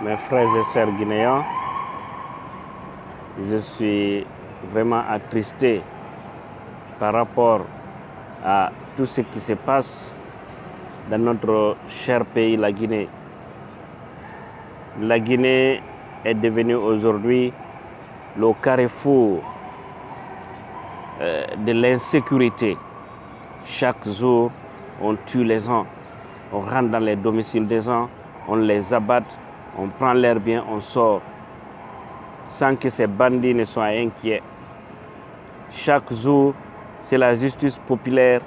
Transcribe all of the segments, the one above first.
mes frères et sœurs guinéens, je suis vraiment attristé par rapport à tout ce qui se passe dans notre cher pays, la Guinée. La Guinée est devenue aujourd'hui le carrefour de l'insécurité. Chaque jour, on tue les gens, on rentre dans les domiciles des gens, on les abat, on prend leurs biens, on sort, sans que ces bandits ne soient inquiets. Chaque jour, c'est la justice populaire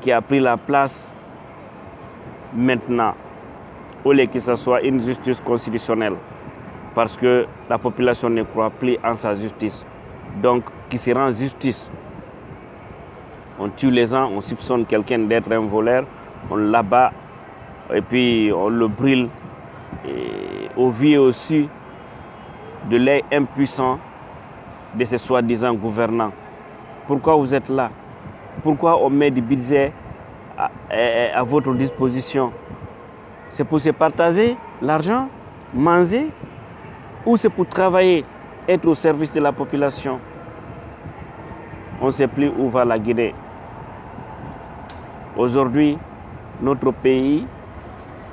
qui a pris la place maintenant, au lieu que ce soit une justice constitutionnelle, parce que la population ne croit plus en sa justice. Donc, qui se rend justice. On tue les gens, on soupçonne quelqu'un d'être un voleur, on l'abat et puis on le brûle. Et au vu et au su de l'œil impuissant de ces soi-disant gouvernants. Pourquoi vous êtes là? Pourquoi on met du budget à votre disposition? C'est pour se partager l'argent, manger, ou c'est pour travailler, être au service de la population? On ne sait plus où va la Guinée. Aujourd'hui, notre pays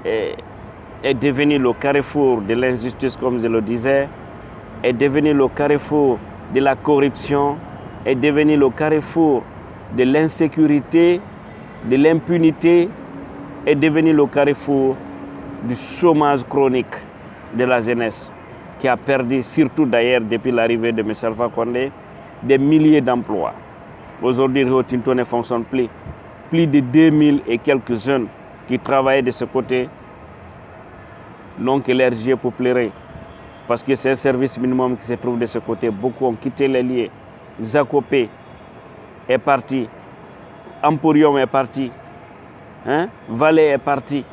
est devenu le carrefour de l'injustice, comme je le disais, est devenu le carrefour de la corruption, est devenu le carrefour de l'insécurité, de l'impunité, est devenu le carrefour du chômage chronique de la jeunesse, qui a perdu, surtout d'ailleurs depuis l'arrivée de M. Alpha Condé, des milliers d'emplois. Aujourd'hui, Rio Tinto ne fonctionne plus. Plus de 2000 et quelques jeunes qui travaillaient de ce côté n'ont que leur jeu pour pleurer. Parce que c'est un service minimum qui se trouve de ce côté. Beaucoup ont quitté les lieux. Zakopé est parti. Emporium est parti. Valais est parti.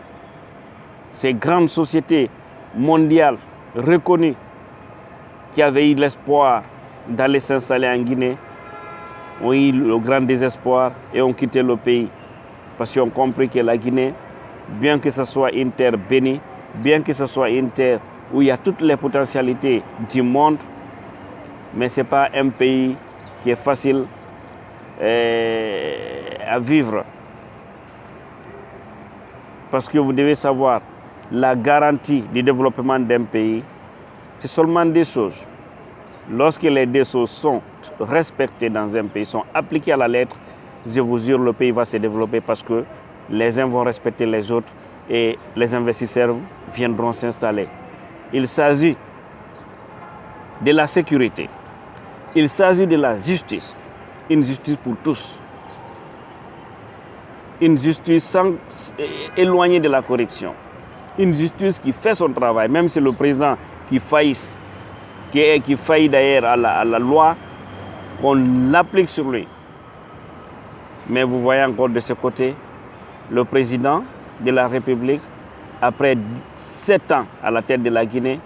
Ces grandes sociétés mondiales reconnues qui avaient eu l'espoir d'aller s'installer en Guinée ont eu le grand désespoir et ont quitté le pays. Parce qu'ils ont compris que la Guinée, bien que ce soit une terre bénie, bien que ce soit une terre où il y a toutes les potentialités du monde, mais ce n'est pas un pays qui est facile à vivre. Parce que vous devez savoir, la garantie du développement d'un pays, c'est seulement deux choses. Lorsque les deux choses sont respectées dans un pays, sont appliquées à la lettre, je vous jure, le pays va se développer parce que les uns vont respecter les autres et les investisseurs viendront s'installer. Il s'agit de la sécurité, il s'agit de la justice, une justice pour tous, une justice éloignée de la corruption, une justice qui fait son travail, même si le président qui faillit, qui faillit d'ailleurs à la loi, qu'on l'applique sur lui. Mais vous voyez encore de ce côté, le président de la République, après 7 ans à la tête de la Guinée,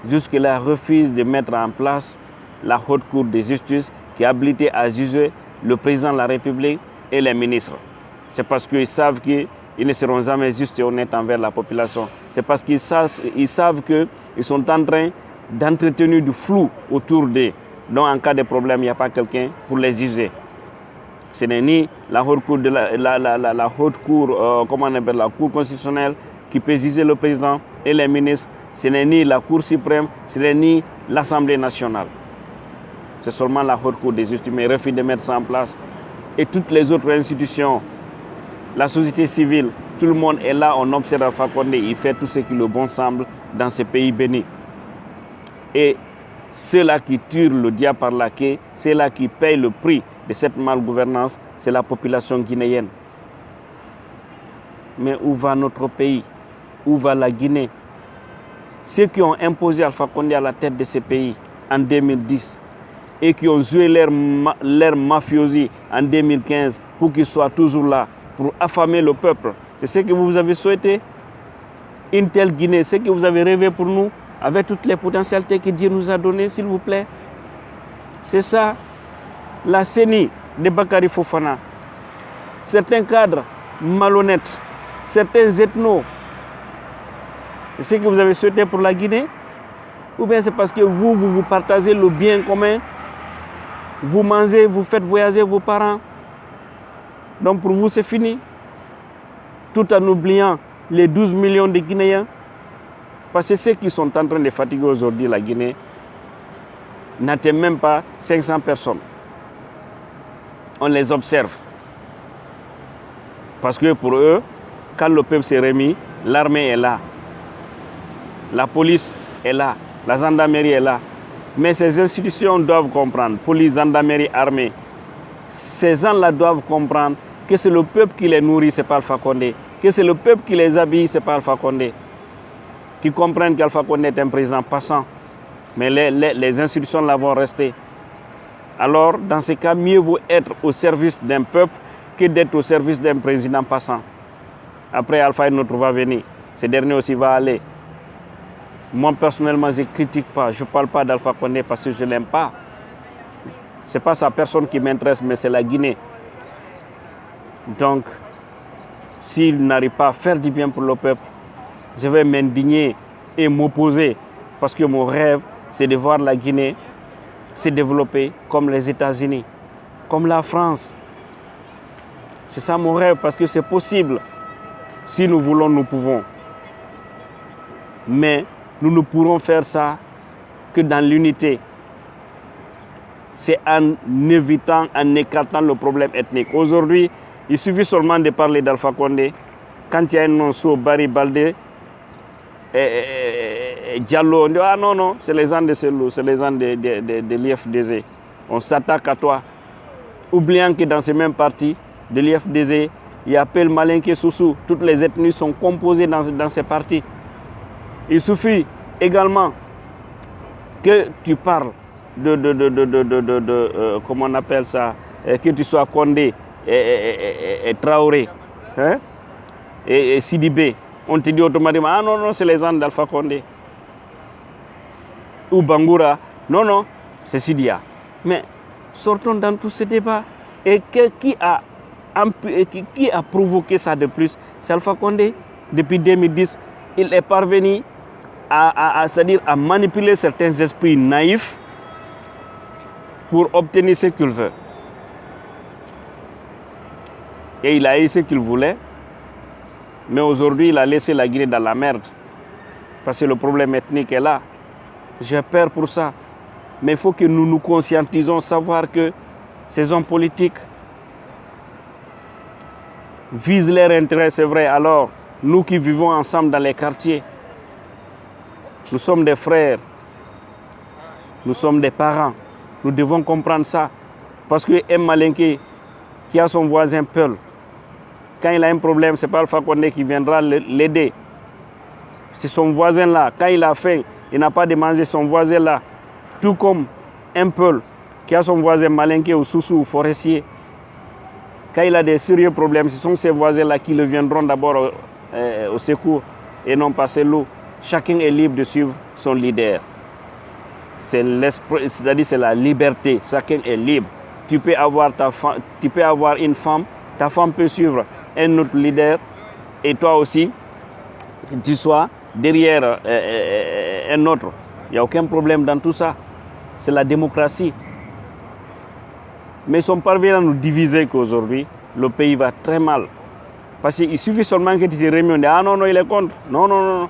jusque-là refuse de mettre en place la haute cour de justice qui est habilitée à juger le président de la République et les ministres. C'est parce qu'ils savent qu'ils ne seront jamais justes et honnêtes envers la population. C'est parce qu'ils savent qu'ils sont en train d'entretenir du flou autour d'eux. Donc en cas de problème, il n'y a pas quelqu'un pour les juger. Ce n'est ni la haute cour, la cour constitutionnelle qui peut juger le président et les ministres. Ce n'est ni la Cour suprême, ce n'est ni l'Assemblée nationale. C'est seulement la haute cour des justices, mais refuse de mettre ça en place. Et toutes les autres institutions, la société civile, tout le monde est là, on observe Alpha Condé, il fait tout ce qui le bon semble dans ce pays béni. Et ceux-là qui tirent le diable par la queue, ceux-là qui payent le prix de cette malgouvernance, c'est la population guinéenne. Mais où va notre pays? Où va la Guinée? Ceux qui ont imposé Alpha Condé à la tête de ce pays en 2010 et qui ont joué leur mafiosie en 2015 pour qu'ils soient toujours là, pour affamer le peuple, c'est ce que vous avez souhaité? Une telle Guinée, c'est ce que vous avez rêvé pour nous, avec toutes les potentialités que Dieu nous a données, s'il vous plaît. C'est ça, la CENI de Bakary Fofana. Certains cadres malhonnêtes, certains ethnos ce que vous avez souhaité pour la Guinée? Ou bien c'est parce que vous partagez le bien commun, vous mangez, vous faites voyager vos parents. Donc pour vous, c'est fini. Tout en oubliant les 12 millions de Guinéens. Parce que ceux qui sont en train de fatiguer aujourd'hui la Guinée n'atteignent même pas 500 personnes. On les observe. Parce que pour eux, quand le peuple s'est remis, l'armée est là. La police est là. La gendarmerie est là. Mais ces institutions doivent comprendre, police, gendarmerie, armée, ces gens-là doivent comprendre que c'est le peuple qui les nourrit, ce n'est pas Alpha Condé. Que c'est le peuple qui les habille, ce n'est pas Alpha Condé. Qui comprennent qu'Alpha Condé est un président passant. Mais les institutions là vont rester. Alors, dans ce cas, mieux vaut être au service d'un peuple que d'être au service d'un président passant. Après, Alpha, un autre va venir. Ce dernier aussi va aller. Moi, personnellement, je ne critique pas. Je ne parle pas d'Alpha Condé parce que je ne l'aime pas. Ce n'est pas sa personne qui m'intéresse, mais c'est la Guinée. Donc, s'il n'arrive pas à faire du bien pour le peuple, je vais m'indigner et m'opposer. Parce que mon rêve, c'est de voir la Guinée se développer comme les États-Unis, comme la France. C'est ça mon rêve, parce que c'est possible. Si nous voulons, nous pouvons. Mais nous ne pourrons faire ça que dans l'unité. C'est en évitant, en écartant le problème ethnique. Aujourd'hui, il suffit seulement de parler d'Alpha Condé. Quand il y a un nom sur Barry Baldé, Diallo, on dit ah non, c'est les gens de Selou, c'est les gens de l'IFDZ. On s'attaque à toi. Oubliant que dans ces mêmes partis de l'IFDZ, il y a Pel Malinké Soussou. Toutes les ethnies sont composées dans ces partis. Il suffit également que tu parles comment on appelle ça, que tu sois Condé et Traoré, hein, et Sidibé. On te dit automatiquement, ah non, c'est les gens d'Alpha Condé. Ou Bangoura, non, c'est Sidia. Mais sortons dans tous ces débats. Et qui a provoqué ça de plus? C'est Alpha Condé. Depuis 2010, il est parvenu c'est-à-dire à manipuler certains esprits naïfs pour obtenir ce qu'il veut. Et il a eu ce qu'il voulait. Mais aujourd'hui, il a laissé la Guinée dans la merde. Parce que le problème ethnique est là. J'ai peur pour ça. Mais il faut que nous nous conscientisons, savoir que ces hommes politiques visent leurs intérêts, c'est vrai. Alors, nous qui vivons ensemble dans les quartiers, nous sommes des frères, nous sommes des parents. Nous devons comprendre ça. Parce que M. Malinké, qui a son voisin Peul, quand il a un problème, ce n'est pas Alpha Condé qui viendra l'aider. C'est son voisin là. Quand il a faim, il n'a pas de manger, son voisin là. Tout comme un Peul qui a son voisin Malinké ou Soussou ou Forestier. Quand il a des sérieux problèmes, ce sont ces voisins-là qui le viendront d'abord au secours et non passer l'eau. Chacun est libre de suivre son leader. C'est-à-dire c'est la liberté. Chacun est libre. Tu peux avoir une femme, ta femme peut suivre un autre leader et toi aussi, tu sois derrière un autre. Il n'y a aucun problème dans tout ça. C'est la démocratie. Mais ils sont parvenus à nous diviser qu'aujourd'hui, le pays va très mal. Parce qu'il suffit seulement que tu te remis, on dit ah non, il est contre. Non.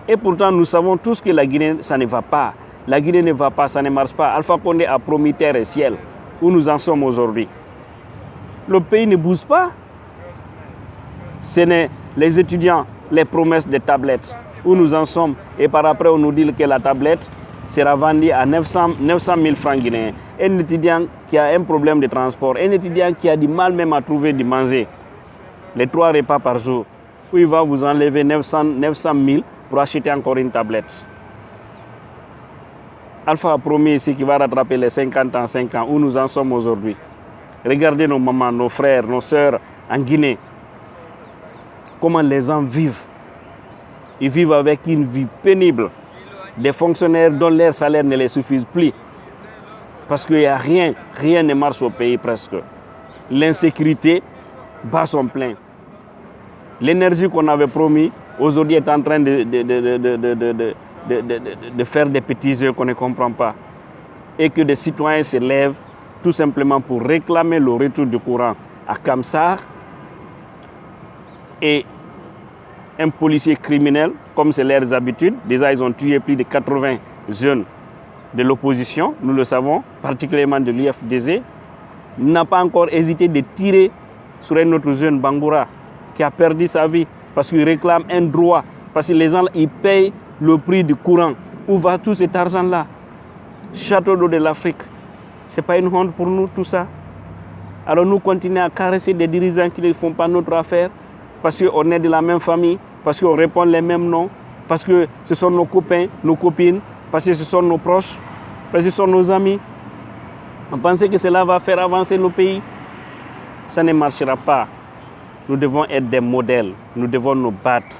Et pourtant, nous savons tous que la Guinée, ça ne va pas. La Guinée ne va pas, ça ne marche pas. Alpha Condé a promis terre et ciel. Où nous en sommes aujourd'hui? Le pays ne bouge pas. Ce n'est les étudiants, les promesses des tablettes. Où nous en sommes. Et par après, on nous dit que la tablette sera vendue à 900 000 francs guinéens. Un étudiant qui a un problème de transport, un étudiant qui a du mal même à trouver du manger, les 3 repas par jour, où il va vous enlever 900 000 pour acheter encore une tablette. Alpha a promis ici qu'il va rattraper les 50 ans, 5 ans, où nous en sommes aujourd'hui. Regardez nos mamans, nos frères, nos sœurs en Guinée. Comment les gens vivent. Ils vivent avec une vie pénible. Des fonctionnaires dont leur salaire ne les suffit plus. Parce qu'il n'y a rien ne marche au pays presque. L'insécurité bat son plein. L'énergie qu'on avait promis, aujourd'hui est en train de faire des petits œufs qu'on ne comprend pas. Et que des citoyens se lèvent tout simplement pour réclamer le retour du courant à Kamsar. Et un policier criminel, comme c'est leurs habitudes, déjà ils ont tué plus de 80 jeunes de l'opposition, nous le savons, particulièrement de l'UFDZ, n'a pas encore hésité de tirer sur un autre jeune Bangoura qui a perdu sa vie parce qu'il réclame un droit, parce que les gens ils payent le prix du courant. Où va tout cet argent-là? Château d'eau de l'Afrique, ce n'est pas une honte pour nous tout ça? Alors nous continuons à caresser des dirigeants qui ne font pas notre affaire parce qu'on est de la même famille, parce qu'on répond les mêmes noms, parce que ce sont nos copains, nos copines, parce que ce sont nos proches, parce que ce sont nos amis. On pensait que cela va faire avancer le pays. Ça ne marchera pas. Nous devons être des modèles. Nous devons nous battre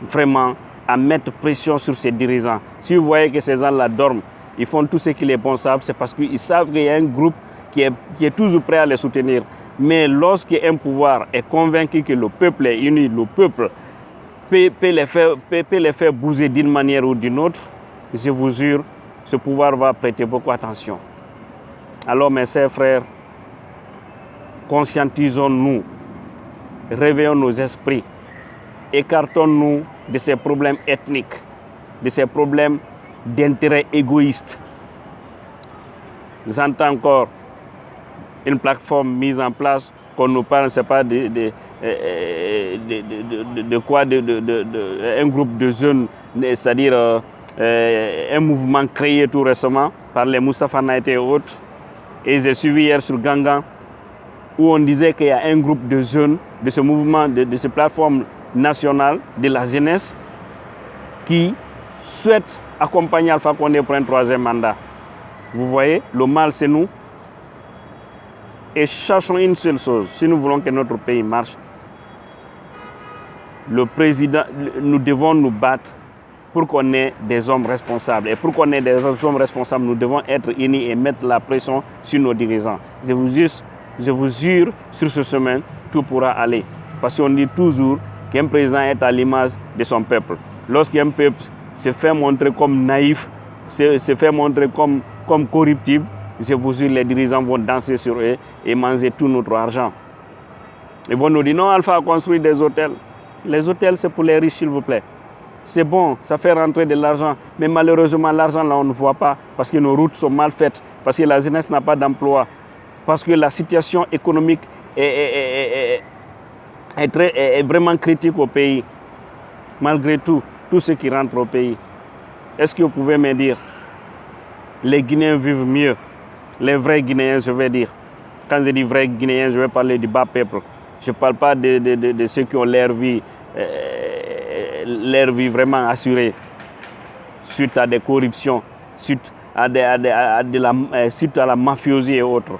vraiment à mettre pression sur ces dirigeants. Si vous voyez que ces gens-là dorment, ils font tout ce qu'il est bon, c'est parce qu'ils savent qu'il y a un groupe qui est toujours prêt à les soutenir. Mais lorsqu'un pouvoir est convaincu que le peuple est uni, le peuple peut les faire bouger d'une manière ou d'une autre, je vous jure, ce pouvoir va prêter beaucoup attention. Alors mes chers frères, conscientisons-nous, réveillons nos esprits, écartons-nous de ces problèmes ethniques, de ces problèmes d'intérêt égoïste. J'entends encore une plateforme mise en place, qu'on nous parle, je ne sais pas de quoi, un groupe de jeunes, c'est-à-dire un mouvement créé tout récemment par les Moustapha Naïté et autres. Et j'ai suivi hier sur Gangan, où on disait qu'il y a un groupe de jeunes de ce mouvement, de cette plateforme nationale de la jeunesse, qui souhaite accompagner Alpha Condé pour un troisième mandat. Vous voyez, le mal c'est nous. Et cherchons une seule chose, si nous voulons que notre pays marche, le président, nous devons nous battre pour qu'on ait des hommes responsables. Et pour qu'on ait des hommes responsables, nous devons être unis et mettre la pression sur nos dirigeants. Je vous jure, sur ce chemin, tout pourra aller. Parce qu'on dit toujours qu'un président est à l'image de son peuple. Lorsqu'un peuple se fait montrer comme naïf, se fait montrer comme corruptible, je vous jure, les dirigeants vont danser sur eux et manger tout notre argent. Ils vont nous dire, non, Alpha a construit des hôtels. Les hôtels, c'est pour les riches, s'il vous plaît. C'est bon, ça fait rentrer de l'argent. Mais malheureusement, l'argent, là, on ne voit pas parce que nos routes sont mal faites, parce que la jeunesse n'a pas d'emploi, parce que la situation économique est vraiment critique au pays. Malgré tout ce qui rentre au pays. Est-ce que vous pouvez me dire, les Guinéens vivent mieux? Les vrais Guinéens, je vais dire. Quand je dis vrais Guinéens, je vais parler du bas peuple. Je ne parle pas de ceux qui ont leur vie vraiment assurée suite à des corruptions, suite à la mafiosie et autres.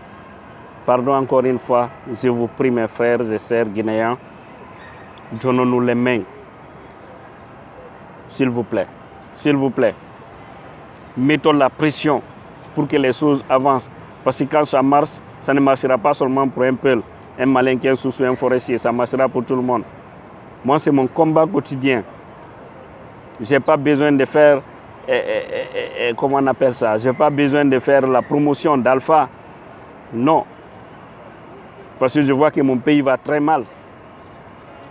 Pardon encore une fois, je vous prie mes frères et sœurs guinéens, donnons-nous les mains. S'il vous plaît, mettons la pression pour que les choses avancent. Parce que quand ça marche, ça ne marchera pas seulement pour un peul, un malinquin, sous un forestier, ça marchera pour tout le monde. Moi, c'est mon combat quotidien. Je n'ai pas besoin de faire, comment on appelle ça, je n'ai pas besoin de faire la promotion d'Alpha. Non. Parce que je vois que mon pays va très mal.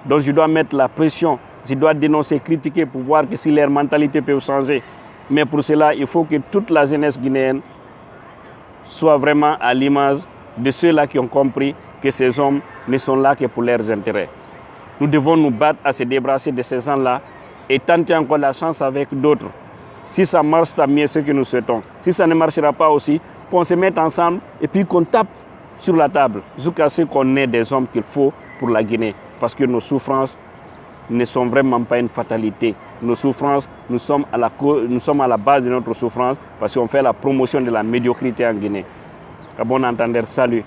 Donc je dois mettre la pression, je dois dénoncer, critiquer pour voir que si leur mentalité peut changer. Mais pour cela, il faut que toute la jeunesse guinéenne soit vraiment à l'image de ceux-là qui ont compris que ces hommes ne sont là que pour leurs intérêts. Nous devons nous battre à se débarrasser de ces gens-là et tenter encore la chance avec d'autres. Si ça marche, tant mieux, ce que nous souhaitons. Si ça ne marchera pas aussi, qu'on se mette ensemble et puis qu'on tape sur la table jusqu'à ce qu'on ait des hommes qu'il faut pour la Guinée. Parce que nos souffrances ne sont vraiment pas une fatalité. Nos souffrances, nous sommes à la base de notre souffrance parce qu'on fait la promotion de la médiocrité en Guinée. À bon entendeur, salut.